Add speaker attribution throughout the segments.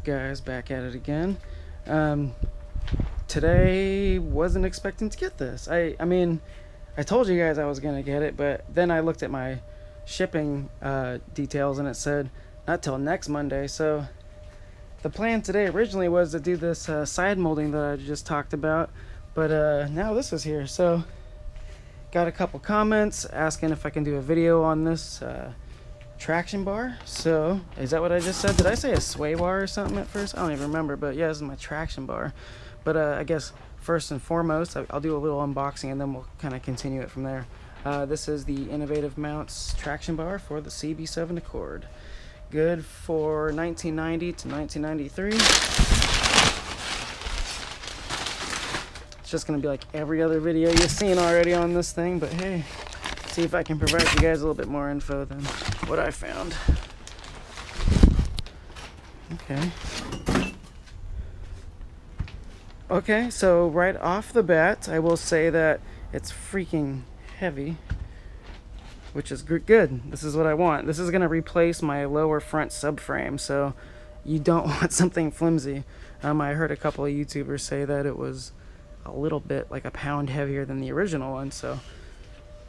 Speaker 1: up, guys? Back at it again. Today wasn't expecting to get this. I mean, I told you guys I was gonna get it, but then I looked at my shipping details and it said not till next Monday. So the plan today originally was to do this side molding that I just talked about, but now this is here. So got a couple comments asking if I can do a video on this traction bar. So is that what I just said? Did I say a sway bar or something at first? I don't even remember, but yeah, this is my traction bar. But I guess first and foremost, I'll do a little unboxing and then we'll kind of continue it from there. This is the Innovative Mounts traction bar for the CB7 Accord. Good for 1990 to 1993. It's just gonna be like every other video you've seen already on this thing, but hey, see if I can provide you guys a little bit more info than what I found. Okay, so right off the bat, I will say that it's freaking heavy, which is good. This is what I want. This is going to replace my lower front subframe, so you don't want something flimsy. I heard a couple of YouTubers say that it was a little bit like a pound heavier than the original one, so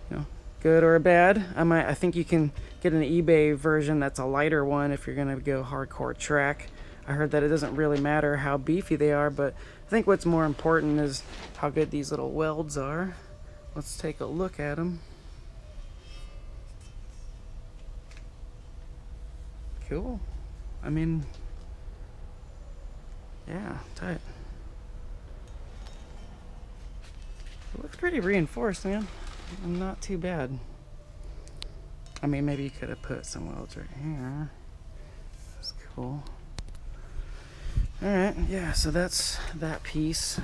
Speaker 1: you know, good or bad. I think you can get an eBay version that's a lighter one if you're going to go hardcore track. I heard that it doesn't really matter how beefy they are, but I think what's more important is how good these little welds are. Let's take a look at them. Cool. I mean, yeah, tight. It looks pretty reinforced, man. Not too bad. I mean, maybe you could have put some welds right here. That's cool. Alright, yeah, so that's that piece.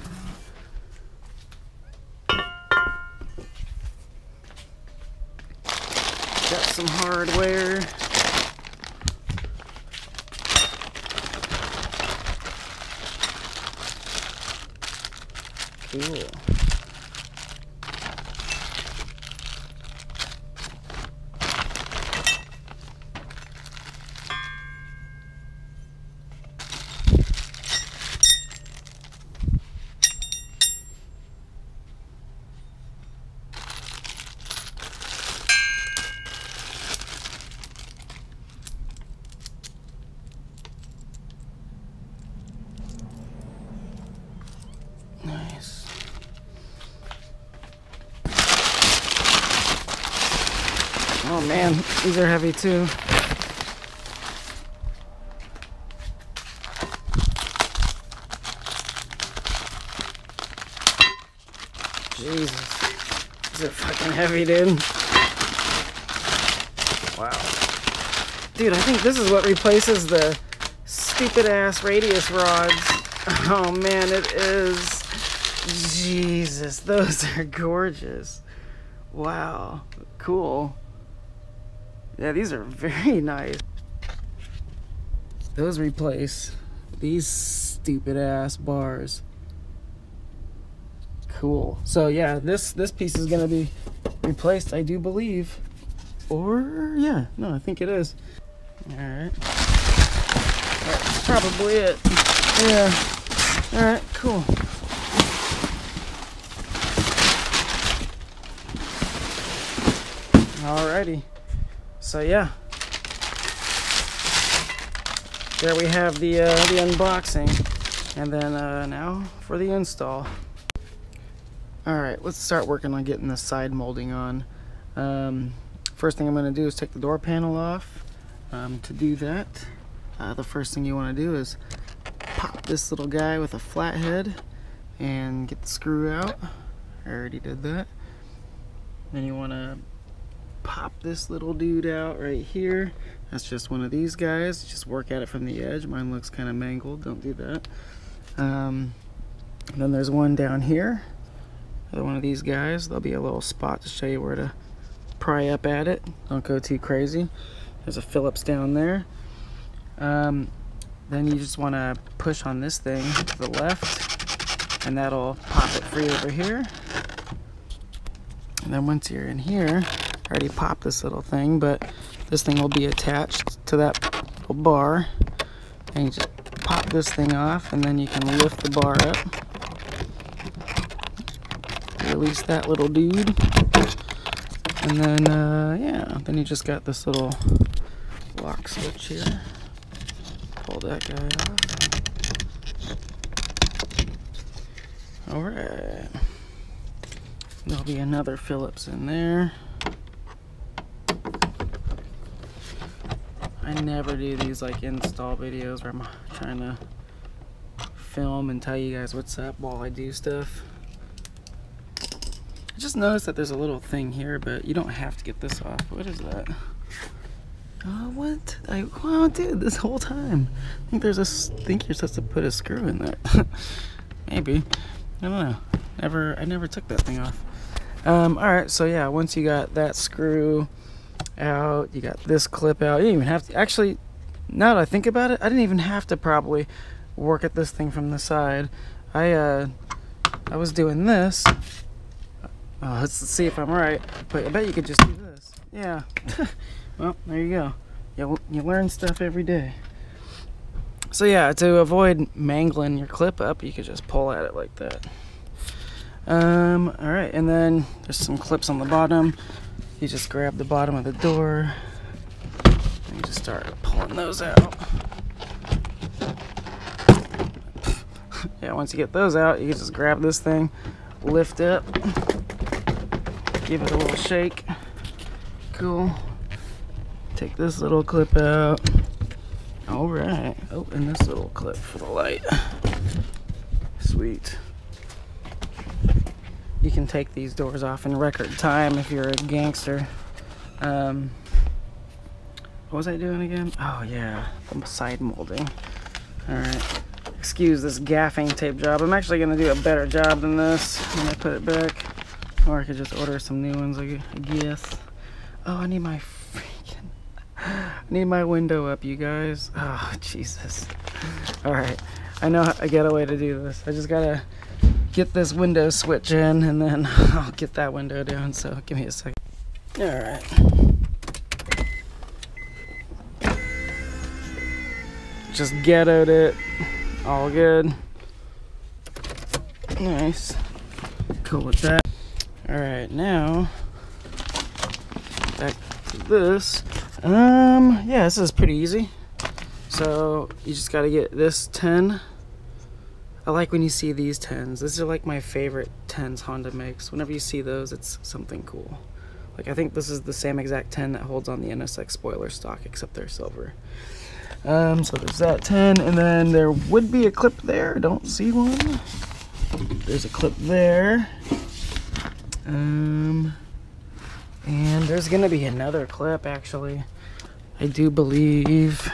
Speaker 1: Got some hardware. Cool. Nice. Oh man, these are heavy too. Jesus. These are fucking heavy, dude. Wow. Dude, I think this is what replaces the stupid ass radius rods. Oh man, it is. Jesus, those are gorgeous. Wow, cool. Yeah, these are very nice. Those replace these stupid ass bars. Cool. So yeah, this piece is gonna be replaced, I do believe. Or yeah, no, I think it is. Alright. That's probably it. Yeah. Alright, cool. Alrighty, so yeah, there we have the unboxing, and then now for the install. Alright, let's start working on getting the side molding on. First thing I'm going to do is take the door panel off. To do that, the first thing you want to do is pop this little guy with a flathead and get the screw out. I already did that. Then you want to pop this little dude out right here. That's just one of these guys. Just work at it from the edge. Mine looks kind of mangled. Don't do that. And then there's one down here. Another one of these guys. There'll be a little spot to show you where to pry up at it. Don't go too crazy. There's a Phillips down there. Then you just want to push on this thing to the left, and that'll pop it free over here. And then once you're in here, I already popped this little thing, but this thing will be attached to that little bar, and you just pop this thing off, and then you can lift the bar up. Release that little dude. And then, yeah, then you just got this little lock switch here. Pull that guy off. Alright. There'll be another Phillips in there. I never do these like install videos where I'm trying to film and tell you guys what's up while I do stuff. I just noticed that there's a little thing here, but you don't have to get this off. What is that? Oh, what? Wow, dude, this whole time. I think you're supposed to put a screw in there. Maybe. I don't know. I never took that thing off. Alright, so yeah, once you got that screw out, you got this clip out. You didn't even have to. Actually, now that I think about it, I didn't even have to probably work at this thing from the side. I was doing this. Let's see if I'm right. But I bet you could just do this. Yeah. Well, there you go. You learn stuff every day. So yeah, to avoid mangling your clip up, you could just pull at it like that. Alright, and then there's some clips on the bottom. You just grab the bottom of the door and you just start pulling those out. Yeah, once you get those out, you can just grab this thing, lift up, give it a little shake. Cool. Take this little clip out. Alright. Oh, and this little clip for the light. Sweet. You can take these doors off in record time if you're a gangster. What was I doing again? Oh yeah, side molding. Alright. Excuse this gaffing tape job. I'm actually going to do a better job than this when I put it back. Or I could just order some new ones, I guess. Oh, I need my window up, you guys. Oh, Jesus. Alright. I know I got a way to do this. I just gotta get this window switch in, and then I'll get that window down. So give me a second. Alright. Just ghettoed it. All good. Nice. Cool with that. Alright, now back to this. Yeah, this is pretty easy. So you just gotta get this 10. I like when you see these 10s. These are like my favorite 10s Honda makes. Whenever you see those, it's something cool. Like, I think this is the same exact 10 that holds on the NSX spoiler stock, except they're silver. So there's that 10, and then there would be a clip there. I don't see one. There's a clip there. And there's gonna be another clip, actually. I do believe.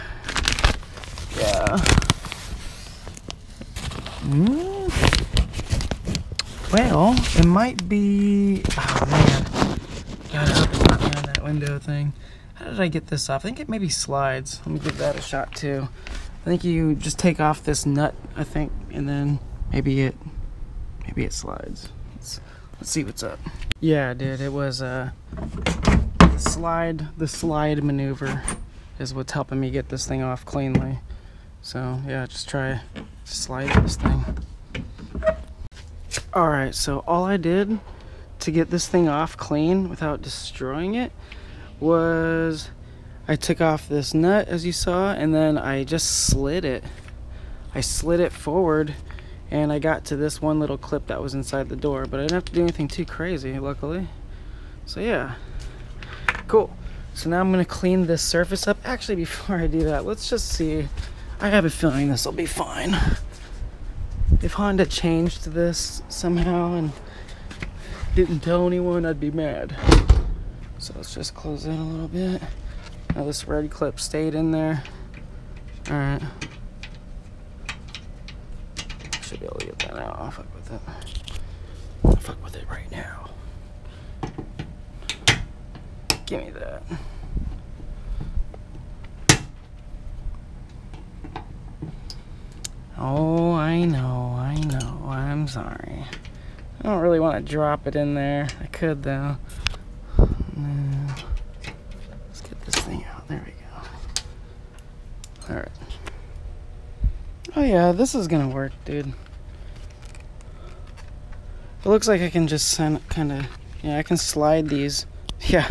Speaker 1: Yeah. Well, it might be. Oh man, God, I hope it's not behind that window thing. How did I get this off? I think it maybe slides. Let me give that a shot too. I think you just take off this nut, I think, and then maybe it slides. Let's see what's up. Yeah, dude, it was the slide maneuver is what's helping me get this thing off cleanly. So yeah, just try to slide this thing. Alright, so all I did to get this thing off clean without destroying it was I took off this nut, as you saw, and then I just slid it. I slid it forward, and I got to this one little clip that was inside the door, but I didn't have to do anything too crazy, luckily. So yeah, cool. So now I'm gonna clean this surface up. Actually, before I do that, let's just see. I have a feeling this will be fine. If Honda changed this somehow and didn't tell anyone, I'd be mad. So let's just close that a little bit. Now this red clip stayed in there. Alright. Should be able to get that out. I'll fuck with it. I'll fuck with it right now. Give me that. Oh, I know. I'm sorry. I don't really want to drop it in there. I could, though. Let's get this thing out. There we go. Alright. Oh yeah, this is gonna work, dude. It looks like I can just kind of, yeah, I can slide these. Yeah,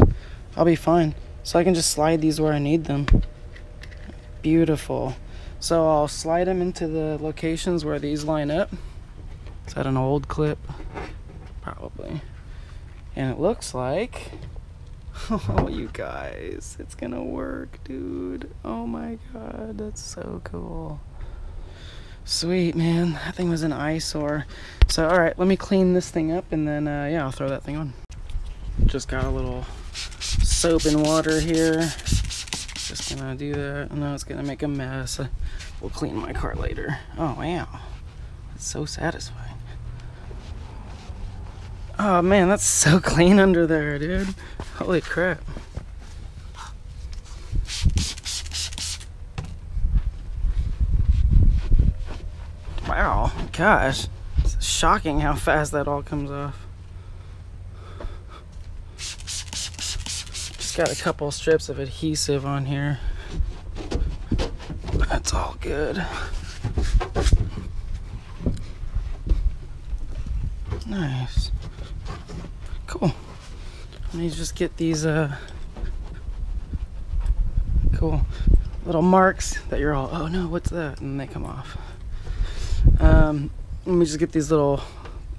Speaker 1: I'll be fine. So I can just slide these where I need them. Beautiful. So I'll slide them into the locations where these line up. Is that an old clip? Probably. And it looks like, oh, you guys, it's gonna work, dude. Oh my God, that's so cool. Sweet, man. That thing was an eyesore. So, all right, let me clean this thing up, and then, yeah, I'll throw that thing on. Just got a little soap and water here. Just gonna do that. I know it's gonna make a mess. We'll clean my car later. Oh, wow. That's so satisfying. Oh, man, that's so clean under there, dude. Holy crap. Wow, gosh, it's shocking how fast that all comes off. Just got a couple strips of adhesive on here. That's all good. Nice. Cool. Let me just get these cool little marks that you're all, oh no, what's that? And they come off. Let me just get these little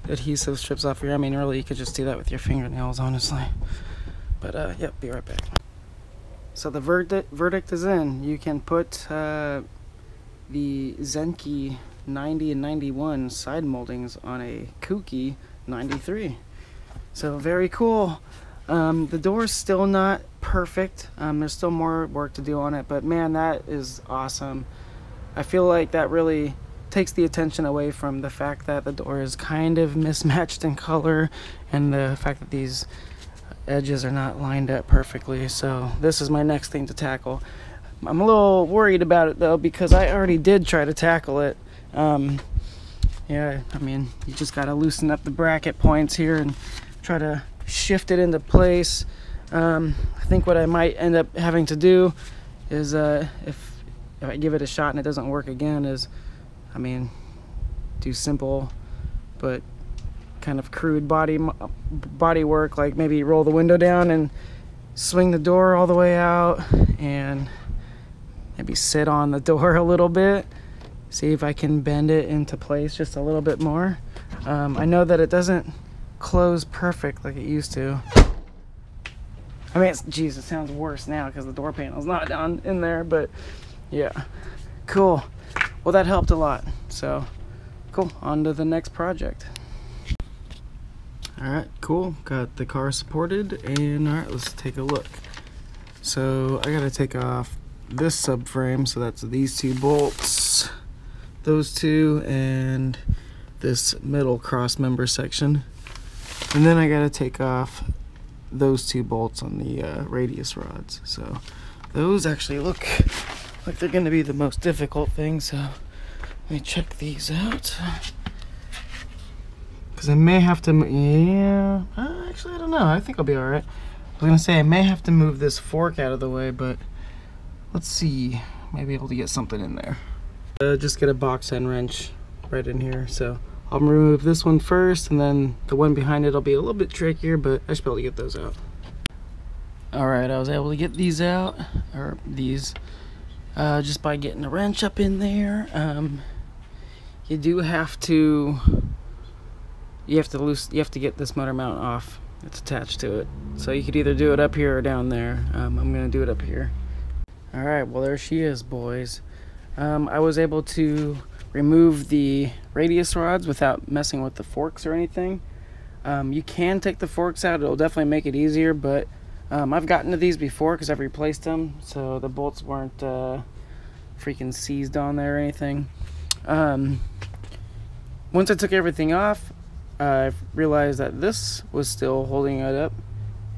Speaker 1: adhesive strips off here. I mean, really, you could just do that with your fingernails, honestly. But, yep, be right back. So the verdict is in. You can put the Zenki 90 and 91 side moldings on a kooky 93. So very cool. The door's still not perfect. There's still more work to do on it, but man, that is awesome. I feel like that really takes the attention away from the fact that the door is kind of mismatched in color and the fact that these edges are not lined up perfectly. So this is my next thing to tackle. I'm a little worried about it though, because I already did try to tackle it. Yeah, I mean, you just gotta loosen up the bracket points here and try to shift it into place. I think what I might end up having to do is if I give it a shot and it doesn't work again, is I mean, do simple but kind of crude body work, like maybe roll the window down and swing the door all the way out and maybe sit on the door a little bit, see if I can bend it into place just a little bit more. I know that it doesn't close perfect like it used to. I mean, geez, it sounds worse now because the door panel's not down in there, but yeah, cool. Well, that helped a lot. So, cool. On to the next project. All right, cool. Got the car supported, and all right, let's take a look. So I gotta take off this subframe. So that's these two bolts, those two, and this middle cross member section. And then I gotta take off those two bolts on the radius rods. So those actually look like they're gonna be the most difficult thing, so let me check these out. Because I may have to, yeah, actually I don't know, I think I'll be alright. I was gonna say I may have to move this fork out of the way, but let's see, maybe able to get something in there. Just get a box end wrench right in here, so I'll remove this one first, and then the one behind it will be a little bit trickier, but I should be able to get those out. Alright, I was able to get these out, or these, just by getting a wrench up in there. You do have to, you have to get this motor mount off. It's attached to it. So you could either do it up here or down there. I'm gonna do it up here. Alright, well there she is, boys. I was able to remove the radius rods without messing with the forks or anything. You can take the forks out, it'll definitely make it easier, but I've gotten to these before because I've replaced them, so the bolts weren't freaking seized on there or anything. Once I took everything off, I realized that this was still holding it up.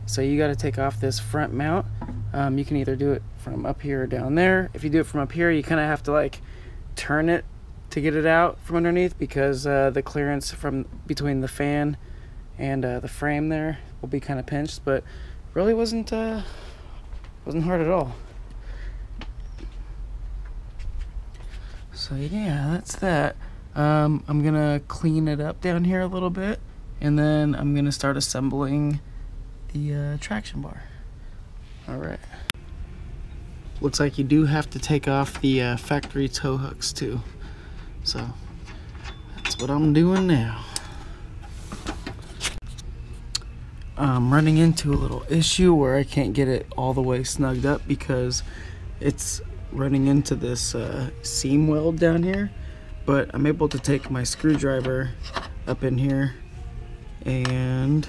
Speaker 1: So you got to take off this front mount. You can either do it from up here or down there. If you do it from up here, you kind of have to like turn it to get it out from underneath, because the clearance from between the fan and the frame there will be kind of pinched, but really wasn't hard at all. So yeah, that's that. I'm gonna clean it up down here a little bit, and then I'm gonna start assembling the traction bar. Alright. Looks like you do have to take off the factory tow hooks too. So that's what I'm doing now. I'm running into a little issue where I can't get it all the way snugged up because it's running into this seam weld down here, but I'm able to take my screwdriver up in here and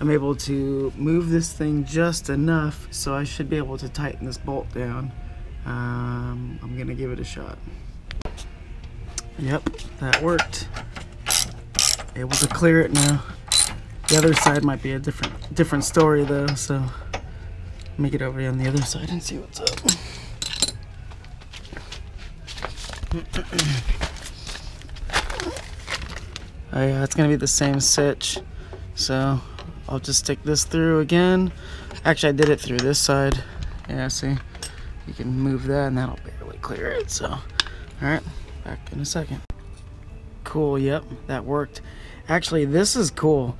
Speaker 1: I'm able to move this thing just enough so I should be able to tighten this bolt down. I'm gonna give it a shot. Yep, that worked. Able to clear it now. The other side might be a different story though, so let me get over on the other side and see what's up. Oh yeah, it's gonna be the same sitch, so I'll just stick this through again. Actually, I did it through this side. Yeah, see, you can move that and that'll barely clear it. So, all right, back in a second. Cool, yep, that worked. Actually, this is cool.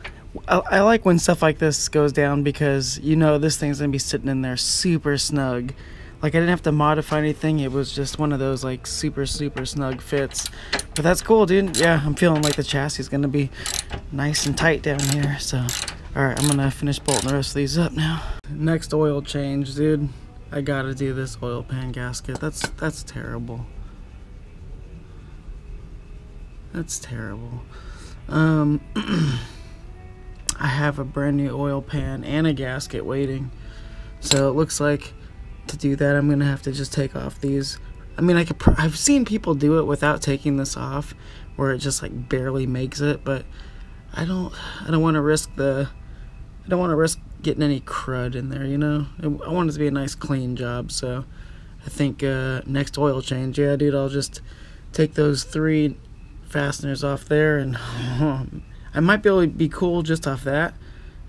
Speaker 1: I like when stuff like this goes down because you know this thing's gonna be sitting in there super snug. Like I didn't have to modify anything. It was just one of those like super snug fits. But that's cool, dude. Yeah, I'm feeling like the chassis is gonna be nice and tight down here. So, all right, I'm gonna finish bolting the rest of these up now. Next oil change, dude. I gotta do this oil pan gasket. That's terrible. That's terrible. I have a brand new oil pan and a gasket waiting, so it looks like to do that I'm gonna have to just take off these. I mean, I've seen people do it without taking this off, where it just like barely makes it, but I don't want to risk getting any crud in there, you know. I want it to be a nice clean job, so I think next oil change, yeah, dude, I'll just take those 3 fasteners off there and I might be able to be cool just off that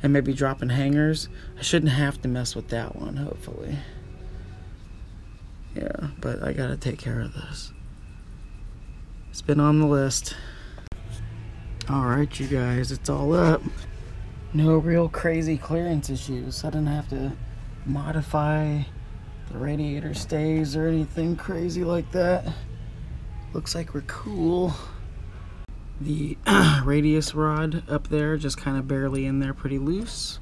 Speaker 1: and maybe dropping hangers. I shouldn't have to mess with that one, hopefully. Yeah, but I gotta take care of this. It's been on the list. Alright, you guys, it's all up. No real crazy clearance issues. I didn't have to modify the radiator stays or anything crazy like that. Looks like we're cool. The radius rod up there just kind of barely in there, pretty loose.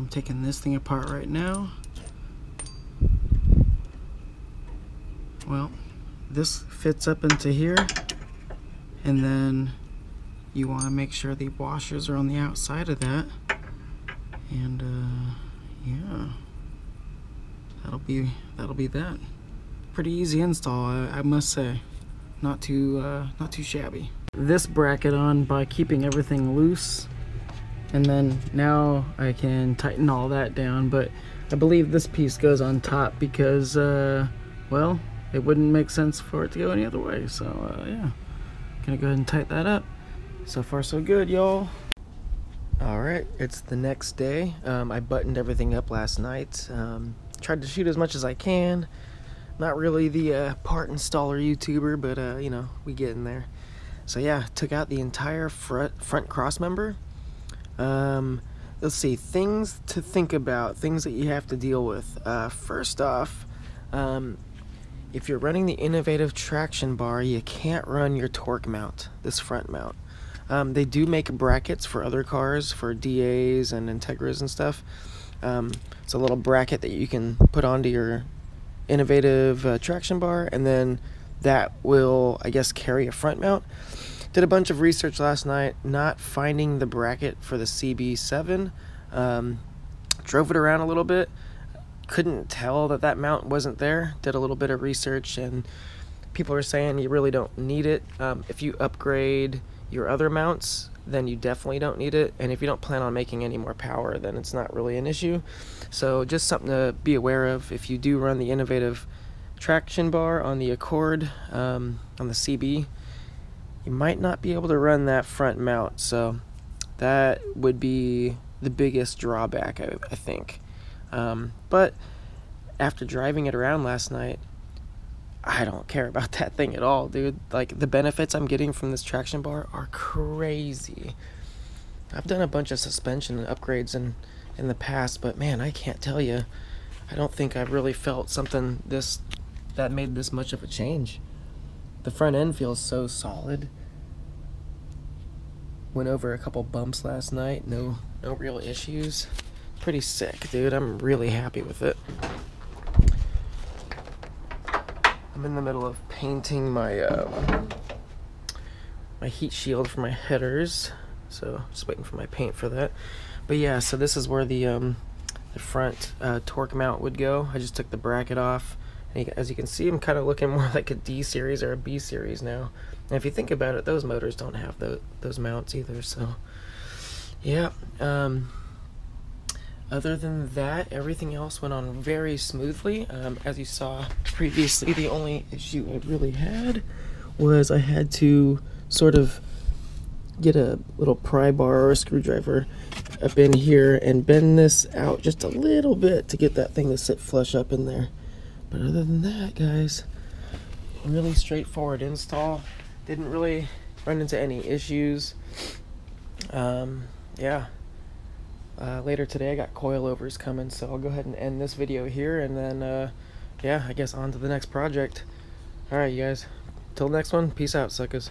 Speaker 1: Taking this thing apart right now. Well, this fits up into here, and then you want to make sure the washers are on the outside of that, and yeah, that'll be that. Pretty easy install, I must say. Not too shabby. This bracket on by keeping everything loose, and then now I can tighten all that down, but I believe this piece goes on top because well, it wouldn't make sense for it to go any other way. So yeah, gonna go ahead and tighten that up. So far so good, y'all. Alright, it's the next day. I buttoned everything up last night. Tried to shoot as much as I can. Not really the part installer YouTuber, but you know, we get in there. So yeah, took out the entire front cross member. Let's see, things to think about, things that you have to deal with. First off, if you're running the innovative traction bar, you can't run your torque mount, this front mount. They do make brackets for other cars, for DAs and Integras and stuff. It's a little bracket that you can put onto your innovative traction bar, and then that will, I guess, carry a front mount. Did a bunch of research last night, not finding the bracket for the CB7. Drove it around a little bit, couldn't tell that mount wasn't there. Did a little bit of research, and people are saying you really don't need it. If you upgrade your other mounts, then you definitely don't need it, and if you don't plan on making any more power, then it's not really an issue. So just something to be aware of if you do run the innovative traction bar on the Accord, on the CB. You might not be able to run that front mount, so that would be the biggest drawback, I think. But after driving it around last night, I don't care about that thing at all, dude. Like, the benefits I'm getting from this traction bar are crazy. I've done a bunch of suspension upgrades in the past, but man, I can't tell you. I don't think I've really felt something that made this much of a change. The front end feels so solid. Went over a couple bumps last night. No real issues. Pretty sick, dude. I'm really happy with it. I'm in the middle of painting my my heat shield for my headers, so just waiting for my paint for that. But yeah, so this is where the front torque mount would go. I just took the bracket off. And as you can see, I'm kind of looking more like a D series or a B series now. And if you think about it, those motors don't have those mounts either. So yeah. Other than that, everything else went on very smoothly. As you saw previously, the only issue I really had was I had to sort of get a little pry bar or a screwdriver up in here and bend this out just a little bit to get that thing to sit flush up in there. But other than that, guys, really straightforward install. Didn't really run into any issues. Yeah. Later today I got coilovers coming, so I'll go ahead and end this video here, and then yeah, I guess on to the next project. Alright, you guys, till the next one, peace out, suckers.